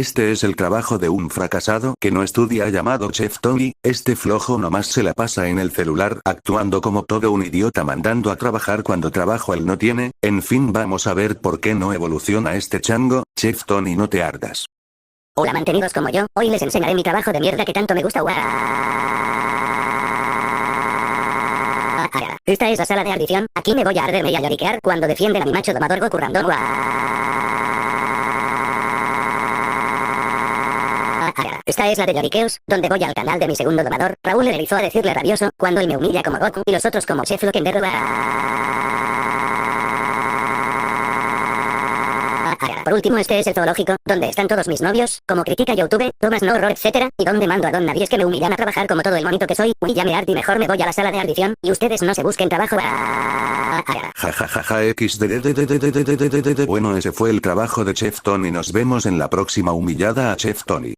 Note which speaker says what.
Speaker 1: Este es el trabajo de un fracasado que no estudia llamado Chef Tony. Este flojo nomás se la pasa en el celular actuando como todo un idiota mandando a trabajar cuando trabajo él no tiene. En fin, vamos a ver por qué no evoluciona este chango. Chef Tony, no te ardas.
Speaker 2: Hola mantenidos como yo, hoy les enseñaré mi trabajo de mierda que tanto me gusta. Esta es la sala de ardición, aquí me voy a arderme y a lloriquear cuando defienden a mi macho domador Goku Random. Esta es la de lloriqueos, donde voy al canal de mi segundo domador, Raúl el Erizo, a decirle rabioso, cuando él me humilla como Goku y los otros como Chef Loquendero. Por último, este es el zoológico, donde están todos mis novios, como critica YouTube, Thomas No Horror, etc. Y donde mando a Don Nadie es que me humillan a trabajar como todo el monito que soy. Uy, ya me harto y mejor me voy a la sala de ardición, y ustedes no se busquen trabajo.
Speaker 1: Jajajaja XD. Bueno, ese fue el trabajo de Chef Tony. Nos vemos en la próxima humillada a Chef Tony.